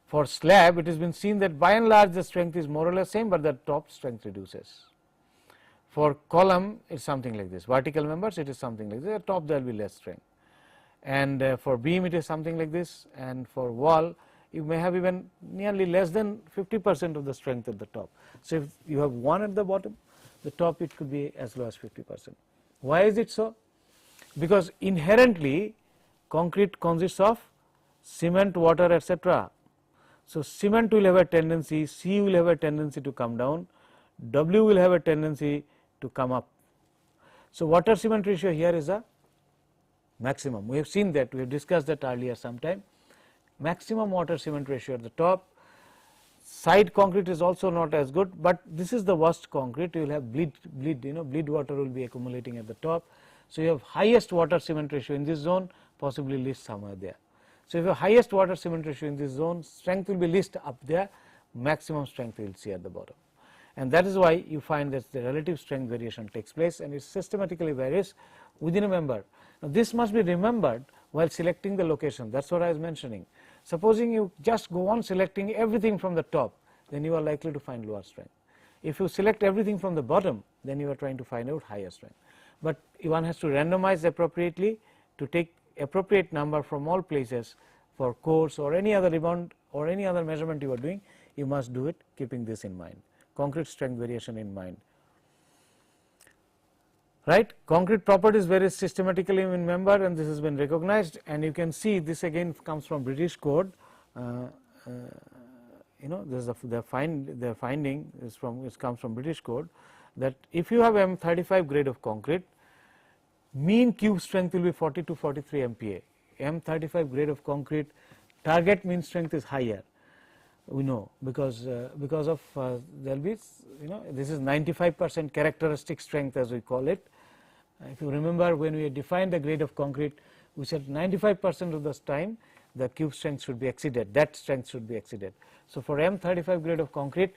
For slab, it has been seen that by and large the strength is more or less same, but the top strength reduces. For column, it is something like this. Vertical members, it is something like this. At top, there will be less strength, and for beam, it is something like this, and for wall, you may have even nearly less than 50% of the strength at the top. So, if you have 1 at the bottom, the top it could be as low as 50%. Why is it so? Because inherently concrete consists of cement, water, etc. So, cement will have a tendency, C will have a tendency to come down, W will have a tendency to come up. So, water cement ratio here is a maximum. We have seen that, we have discussed that earlier sometime. Maximum water cement ratio at the top. Side concrete is also not as good, but this is the worst concrete. You will have bleed water will be accumulating at the top. So, you have highest water cement ratio in this zone, possibly least somewhere there. So, if you have highest water cement ratio in this zone, strength will be least up there, maximum strength you will see at the bottom. And that is why you find that the relative strength variation takes place, and it systematically varies within a member. Now, this must be remembered while selecting the location. That is what I was mentioning. Supposing you just go on selecting everything from the top, then you are likely to find lower strength. If you select everything from the bottom, then you are trying to find out higher strength. But one has to randomize appropriately to take appropriate number from all places for cores or any other rebound or any other measurement you are doing. You must do it keeping this in mind, concrete strength variation in mind. right. Concrete properties vary systematically in member, and this has been recognized, and you can see this again comes from British code. You know, this is the finding is from, it comes from British code, that if you have M35 grade of concrete, mean cube strength will be 40 to 43 MPa. M35 grade of concrete, target mean strength is higher, we know, because of there will be, you know, this is 95% characteristic strength as we call it. If you remember, when we defined the grade of concrete, we said 95% of the time the cube strength should be exceeded, that strength should be exceeded. So, for M35 grade of concrete,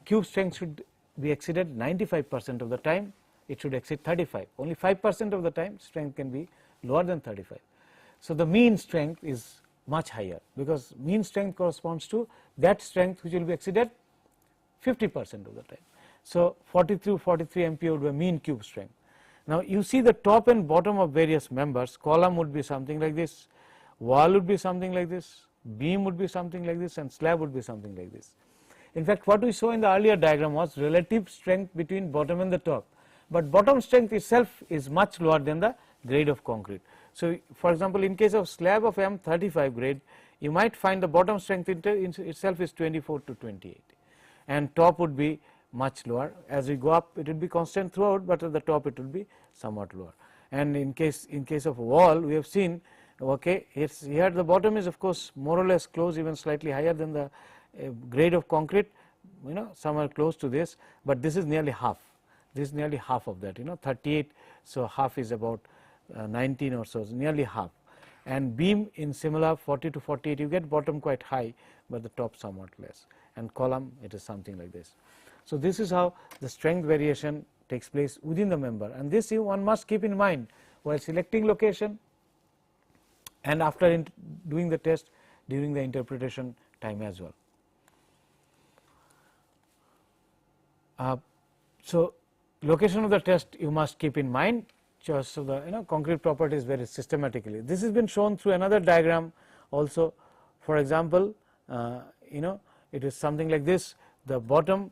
cube strength should be exceeded 95% of the time, it should exceed 35, only 5% of the time strength can be lower than 35. So, the mean strength is much higher, because mean strength corresponds to that strength which will be exceeded 50% of the time. So, 43 MPa would be mean cube strength. Now, you see the top and bottom of various members, column would be something like this, wall would be something like this, beam would be something like this, and slab would be something like this. In fact, what we saw in the earlier diagram was relative strength between bottom and the top, but bottom strength itself is much lower than the grade of concrete. So, for example, in case of slab of M35 grade, you might find the bottom strength itself is 24 to 28, and top would be much lower. As we go up, it will be constant throughout, but at the top it will be somewhat lower. And in case of wall, we have seen, okay, here the bottom is of course more or less close, even slightly higher than the grade of concrete, you know, somewhere close to this, but this is nearly half. This is nearly half of that, you know, 38. So, half is about 19 or so, nearly half. And beam in similar 40 to 48, you get bottom quite high, but the top somewhat less, and column it is something like this. So, this is how the strength variation takes place within the member, and this one must keep in mind while selecting location and after doing the test during the interpretation time as well. So, location of the test you must keep in mind. Just so the, you know, concrete properties vary systematically. This has been shown through another diagram also. For example, you know, it is something like this. The bottom,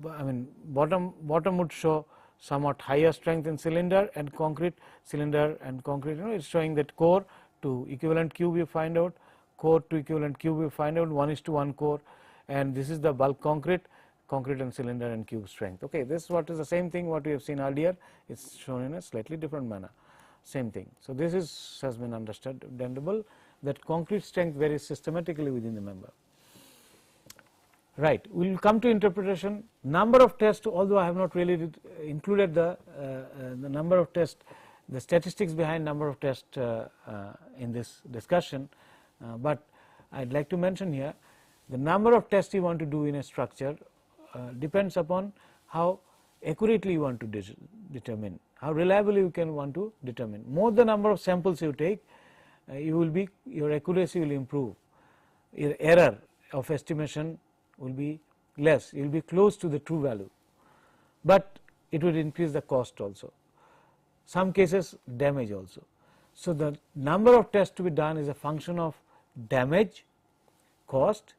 I mean bottom would show somewhat higher strength in cylinder and concrete, cylinder and concrete, you know, it is showing that core to equivalent cube you find out, core to equivalent cube you find out 1:1 core, and this is the bulk concrete and cylinder and cube strength. Okay, this is what is the same thing what we have seen earlier, it is shown in a slightly different manner, same thing. So, this has been understandable that concrete strength varies systematically within the member. Right, we will come to interpretation. Number of tests, although I have not really included the number of tests, the statistics behind number of tests in this discussion, but I would like to mention here the number of tests you want to do in a structure depends upon how accurately you want to determine, how reliably you can want to determine. More the number of samples you take, your accuracy will improve, your error of estimation will be less, you will be close to the true value, but it will increase the cost also, some cases damage also. So, the number of tests to be done is a function of damage, cost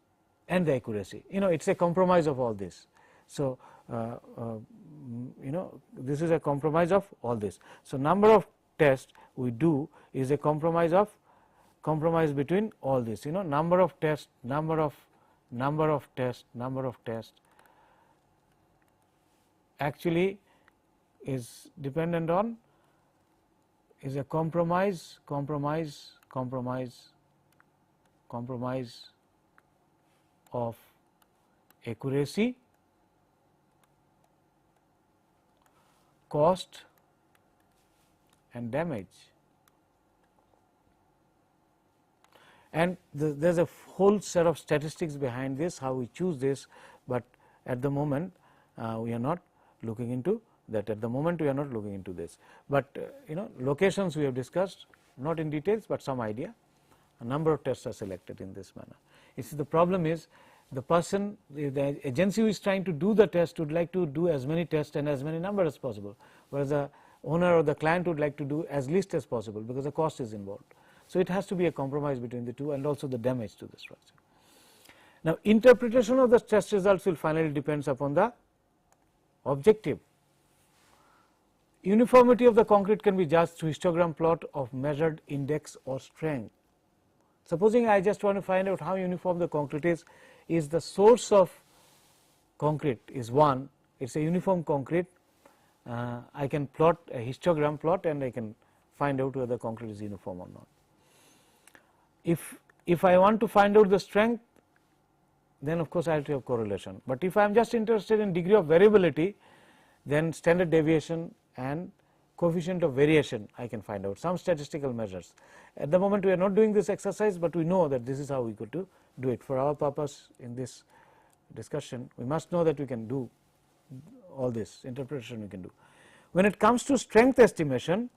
and the accuracy, you know, it is a compromise of all this. So, you know, this is a compromise of all this. So, number of tests we do is a compromise between all this, you know, number of tests actually is dependent on, is a compromise of accuracy, cost and damage. And there is a whole set of statistics behind this, how we choose this, but at the moment we are not looking into that, at the moment we are not looking into this. But you know, locations we have discussed, not in details, but some idea. A number of tests are selected in this manner. The problem is the person, the agency who is trying to do the test would like to do as many tests and as many numbers as possible, whereas the owner or the client would like to do as least as possible, because the cost is involved. So, it has to be a compromise between the two, and also the damage to the structure. Now, interpretation of the test results will finally depends upon the objective. Uniformity of the concrete can be judged through histogram plot of measured index or strength. Supposing I just want to find out how uniform the concrete is the source of concrete is 1, it is a uniform concrete, I can plot a histogram plot and I can find out whether concrete is uniform or not. If I want to find out the strength, then of course I have to have correlation, but if I am just interested in degree of variability, then standard deviation and coefficient of variation I can find out, some statistical measures. At the moment we are not doing this exercise, but we know that this is how we could do it. For our purpose in this discussion, we must know that we can do all this interpretation we can do. When it comes to strength estimation,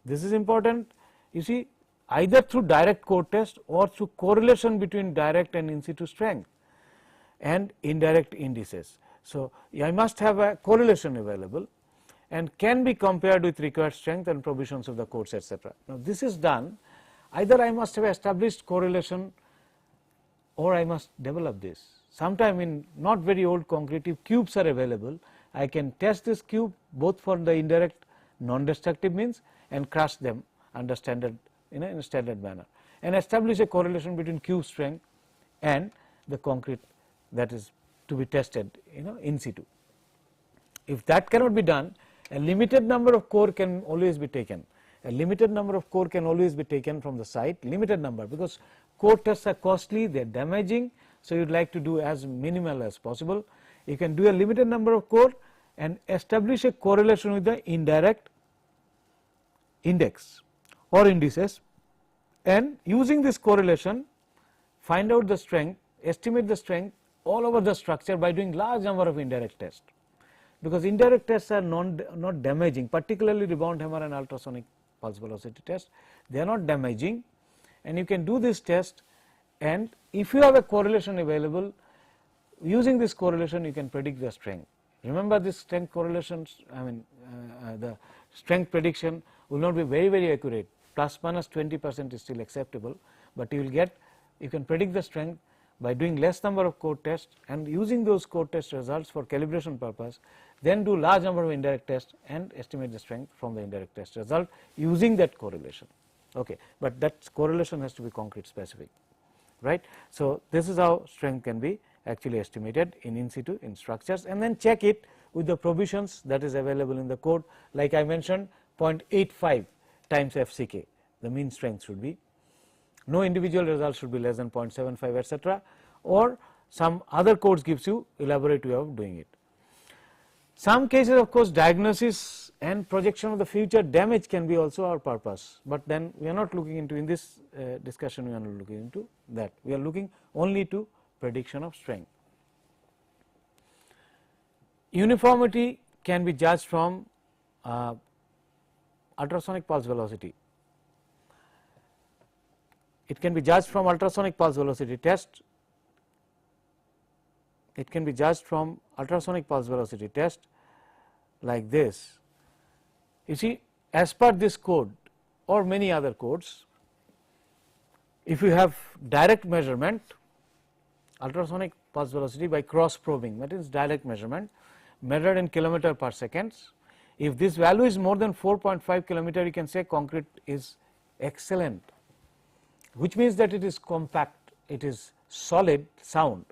this is important, you see, either through direct code test or through correlation between direct and in situ strength and indirect indices. So, I must have a correlation available and can be compared with required strength and provisions of the codes, etc. Now, this is done, either I must have established correlation or I must develop this. Sometime in not very old concrete, if cubes are available, I can test this cube both for the indirect non-destructive means and crush them under standard in a standard manner and establish a correlation between cube strength and the concrete that is to be tested in situ. If that cannot be done, a limited number of core can always be taken. A limited number of core can always be taken from the site, limited number, because core tests are costly, they are damaging. So, you would like to do as minimal as possible. You can do a limited number of core and establish a correlation with the indirect index or indices, and using this correlation find out the strength, estimate the strength all over the structure by doing large number of indirect tests, because indirect tests are not damaging, particularly rebound hammer and ultrasonic pulse velocity test, they are not damaging, and you can do this test, and if you have a correlation available, using this correlation you can predict the strength. Remember, this strength correlations, the strength prediction will not be very accurate, plus minus 20% is still acceptable, but you will get, you can predict the strength by doing less number of code tests and using those code test results for calibration purpose, then do large number of indirect tests and estimate the strength from the indirect test result using that correlation. Okay, but that correlation has to be concrete specific, right. So, this is how strength can be actually estimated in situ in structures, and then check it with the provisions that is available in the code, like I mentioned 0.85 times FCK, the mean strength should be, no individual result should be less than 0.75, etc., or some other codes gives you elaborate way of doing it. Some cases, of course, diagnosis and projection of the future damage can be also our purpose, but then we are not looking into, in this discussion we are not looking into that, we are looking only to prediction of strength. Uniformity can be judged from ultrasonic pulse velocity. It can be judged from ultrasonic pulse velocity test. It can be judged from ultrasonic pulse velocity test like this. You see, as per this code or many other codes, if you have direct measurement, ultrasonic pulse velocity by cross probing, that is direct measurement measured in kilometer per seconds. If this value is more than 4.5 kilometer, you can say concrete is excellent, which means that it is compact, it is solid, sound,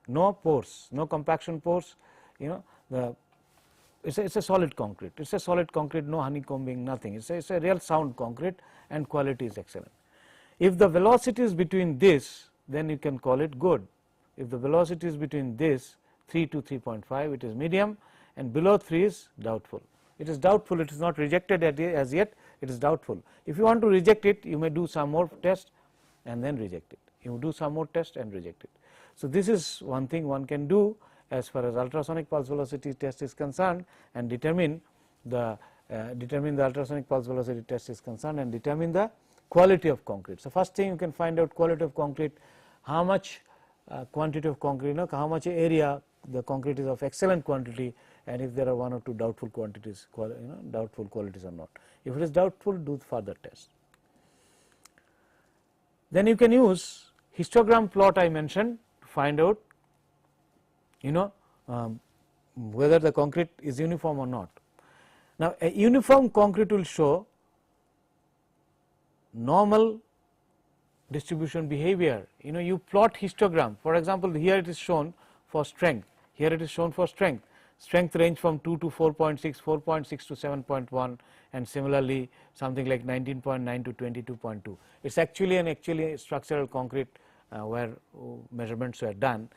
no pores, no compaction pores, it's a solid concrete, it's a solid concrete, no honeycombing, nothing, it's a real sound concrete and quality is excellent. If the velocity is between this, then you can call it good. If the velocity is between this 3 to 3.5, it is medium, and below 3 is doubtful. It is doubtful, it is not rejected as yet, it is doubtful. If you want to reject it, you may do some more test and then reject it. You do some more test and reject it. So, this is one thing one can do as far as ultrasonic pulse velocity test is concerned, and determine the ultrasonic pulse velocity test is concerned and determine the quality of concrete. So, first thing you can find out quality of concrete, how much quantity of concrete, how much area the concrete is of excellent quantity, and if there are one or two doubtful quantities, doubtful qualities or not. If it is doubtful, do further test. Then you can use histogram plot I mentioned to find out whether the concrete is uniform or not. Now, a uniform concrete will show normal distribution behavior. You plot histogram, for example, here it is shown for strength, here it is shown for strength. Strength range from 2 to 4.6, 4.6 to 7.1, and similarly something like 19.9 to 22.2. It is actually an structural concrete where measurements were done,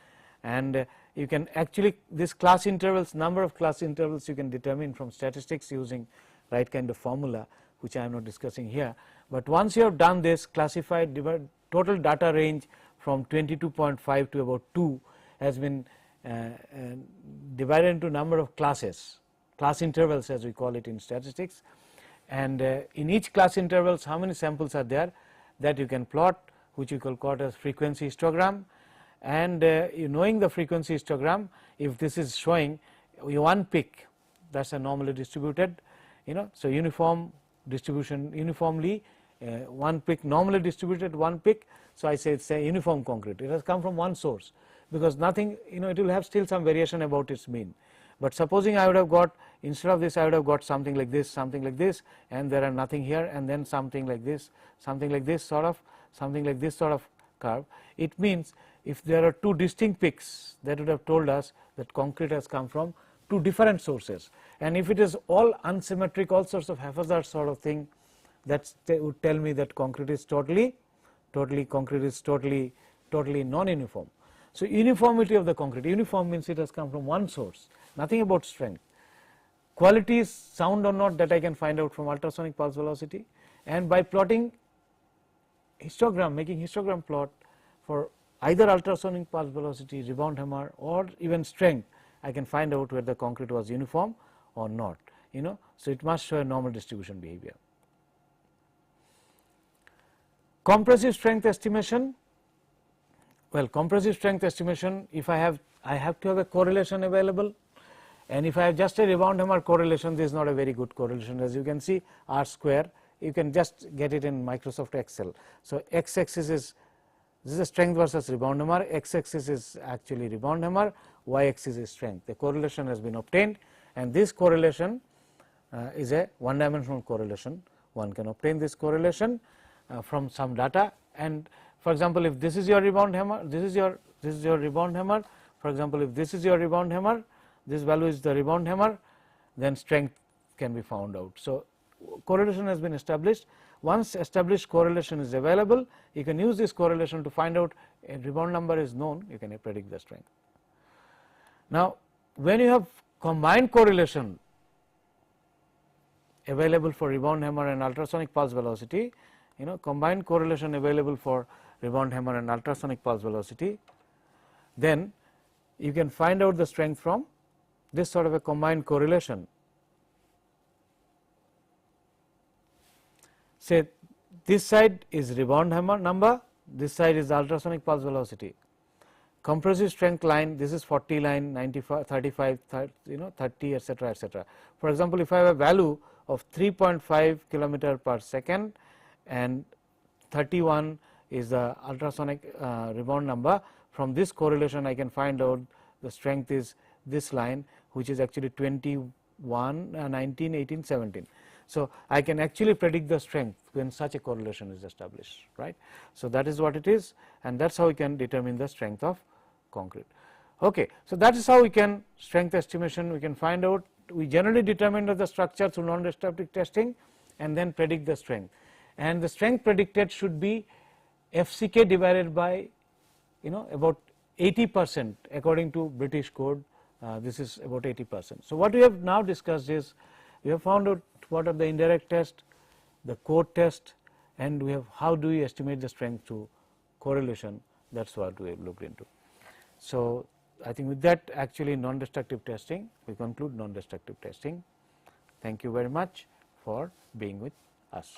and you can actually this class intervals, number of class intervals you can determine from statistics using right kind of formula, which I am not discussing here. But once you have done this, classified total data range from 22.5 to about 2 has been divided into number of classes, class intervals as we call it in statistics, and in each class intervals how many samples are there, that you can plot, which you can call as frequency histogram. And knowing the frequency histogram, if this is showing one peak, that is a normally distributed, so uniform distribution, uniformly one peak, normally distributed one peak. So I say it is a uniform concrete, it has come from one source, because nothing, it will have still some variation about its mean. But supposing I would have got, instead of this I would have got something like this, and there are nothing here, and then something like this sort of curve. It means if there are two distinct peaks, that would have told us that concrete has come from two different sources. And if it is all unsymmetric, all sorts of haphazard sort of thing, that would tell me that concrete is totally non-uniform. So uniformity of the concrete, uniform means it has come from one source, nothing about strength. Quality is sound or not, that I can find out from ultrasonic pulse velocity, and by plotting histogram, making histogram plot for either ultrasonic pulse velocity, rebound hammer, or even strength, I can find out whether the concrete was uniform or not, so it must show a normal distribution behavior. Compressive strength estimation. Well, compressive strength estimation, if I have to have a correlation available, and if I have just a rebound hammer correlation, this is not a very good correlation. As you can see, R square, you can just get it in Microsoft Excel. So x axis is, this is a strength versus rebound hammer, x axis is actually rebound hammer, y axis is strength. The correlation has been obtained, and this correlation is a one dimensional correlation. One can obtain this correlation from some data, and for example, if this is your rebound hammer, this is your rebound hammer. For example, if this is your rebound hammer, this value is the rebound hammer, then strength can be found out. So correlation has been established. Once established correlation is available, you can use this correlation to find out a rebound number is known, you can predict the strength. Now, when you have combined correlation available for rebound hammer and ultrasonic pulse velocity, combined correlation available for rebound hammer and ultrasonic pulse velocity, then you can find out the strength from this sort of a combined correlation. Say this side is rebound hammer number, this side is ultrasonic pulse velocity. Compressive strength line, this is 40 line, 95, 35, 30, etc., etc. For example, if I have a value of 3.5 kilometer per second and 31 is the ultrasonic rebound number, from this correlation I can find out the strength is this line, which is actually 21, 19, 18, 17. So I can actually predict the strength when such a correlation is established, right. So that is what it is, and that is how we can determine the strength of concrete. Okay. So that is how we can strength estimation, we can find out, we generally determine the structure through non-destructive testing and then predict the strength, and the strength predicted should be FCK divided by about 80% according to British code, this is about 80%. So what we have now discussed is, we have found out what are the indirect test, the code test, and we have how do we estimate the strength through correlation, that is what we have looked into. So I think with that, actually non-destructive testing, we conclude non-destructive testing. Thank you very much for being with us.